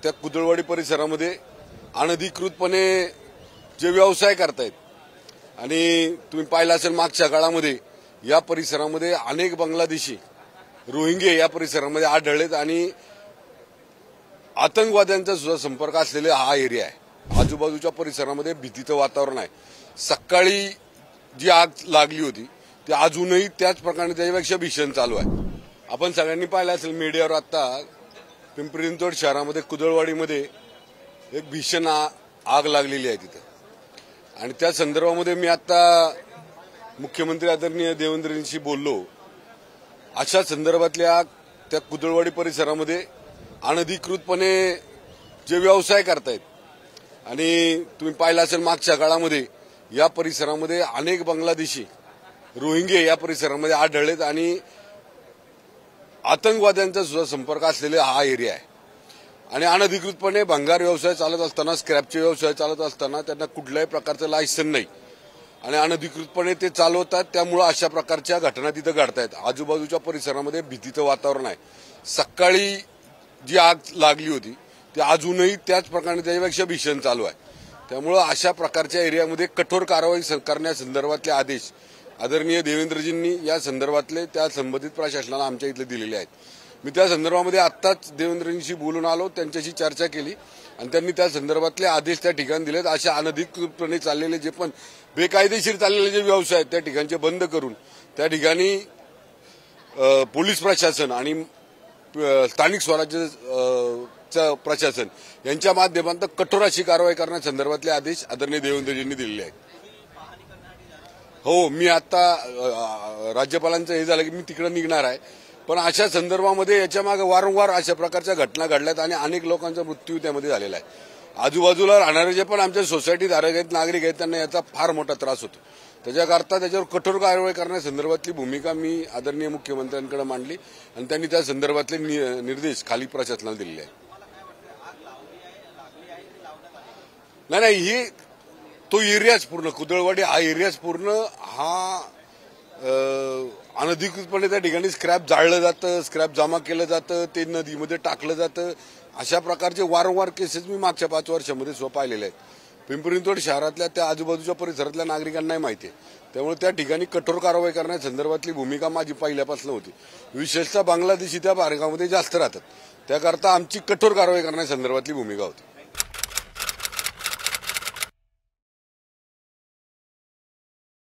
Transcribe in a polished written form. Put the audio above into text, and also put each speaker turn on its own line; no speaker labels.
त्या कुदळवाडी परिसरामध्ये अनधिकृतपणे जे व्यवसाय करतायत आणि तुम्ही पाहिलं असेल मागच्या काळामध्ये या परिसरामध्ये अनेक बांगलादेशी रोहिंगे या परिसरामध्ये आढळलेत आणि आतंकवाद्यांचा सुद्धा संपर्क असलेला हा एरिया आहे। आजूबाजूच्या परिसरामध्ये भीतीचं वातावरण आहे। सकाळी जी आग लागली होती ती अजूनही त्याच प्रकारे त्याच्यापेक्षा भीषण चालू आहे। आपण सगळ्यांनी पाहिलं असेल मीडियावर आता पिंपरी चिंचवड शहरामध्ये कुदळवाडीमध्ये एक भीषण आग लागलेली आहे तिथे आणि त्या संदर्भामध्ये मी आता मुख्यमंत्री आदरणीय देवेंद्रजींशी बोललो। अशा संदर्भातल्या त्या कुदळवाडी परिसरामध्ये अनधिकृतपणे जे व्यवसाय करतायत आणि तुम्ही पाहिलं असेल मागच्या काळामध्ये या परिसरामध्ये अनेक बांगलादेशी रोहिंगे या परिसरामध्ये आढळलेत आणि आतंकवाद्यांचा सुद्धा संपर्क असलेला हा एरिया आहे आणि अनधिकृतपणे भंगार व्यवसाय चालत असताना स्क्रॅपचे व्यवसाय चालत असताना त्यांना कुठल्याही प्रकारचं लायसन नाही आणि अनधिकृतपणे ते चालवतात। त्यामुळे अशा प्रकारच्या घटना तिथे घडतायत। आजूबाजूच्या परिसरामध्ये भीतीचं वातावरण आहे। सकाळी जी आग लागली होती ती अजूनही त्याच प्रकारे त्याच्यापेक्षा भीषण चालू आहे। त्यामुळे अशा प्रकारच्या एरियामध्ये कठोर कारवाई करण्यासंदर्भातले आदेश आदरणीय देवेंद्रजींनी या संदर्भातले त्या संबंधित प्रशासनाला आमच्या इथले दिलेले आहेत। मी त्या संदर्भामध्ये आत्ताच देवेंद्रजींशी बोलून आलो, त्यांच्याशी चर्चा केली आणि त्यांनी त्या संदर्भातले आदेश त्या ठिकाणी दिलेत। अशा अनधिकृतपणे चाललेले जे पण बेकायदेशीर चाललेले जे व्यवसाय आहेत त्या ठिकाणचे बंद करून त्या ठिकाणी पोलीस प्रशासन आणि स्थानिक स्वराज्य प्रशासन यांच्या माध्यमातून कठोर अशी कारवाई करण्यासंदर्भातले आदेश आदरणीय देवेंद्रजींनी दिलेले आहेत। हो, मी आता राज्यपालांचं हे झालं की मी तिकडे निघणार आहे, पण अशा संदर्भामध्ये याच्या मागे वारंवार अशा प्रकारच्या घटना घडल्यात आणि अनेक लोकांचा मृत्यू त्यामध्ये झालेला आहे। आजूबाजूला राहणारे जे पण आमच्या सोसायटीत आहेत नागरिक आहेत त्यांना याचा फार मोठा त्रास होतो। त्याच्याकरता त्याच्यावर कठोर कारवाई करण्यासंदर्भातली भूमिका मी आदरणीय मुख्यमंत्र्यांकडे मांडली आणि त्यांनी त्या संदर्भातले निर्देश खाली प्रशासनाला दिलेले आहेत। नाही, ही तो एरियाच पूर्ण कुदळवाडी हा एरियाच पूर्ण हा अनधिकृतपणे त्या ठिकाणी स्क्रॅप जाळलं जातं, स्क्रॅप जमा केलं जातं, ते नदीमध्ये टाकलं जातं। अशा प्रकारचे वारंवार केसेस मी मागच्या 5 वर्षामध्ये स्वतः पाहिलेले आहेत। पिंपरी चिंचवड शहरातल्या त्या आजूबाजूच्या परिसरातल्या नागरिकांनाही माहिती आहे। त्यामुळे त्या ठिकाणी कठोर कारवाई करण्यासंदर्भातली भूमिका माझी पहिल्यापासून होती। विशेषतः बांगलादेशी त्या भागामध्ये जास्त राहतात, त्याकरता आमची कठोर कारवाई करण्यासंदर्भातली भूमिका होती।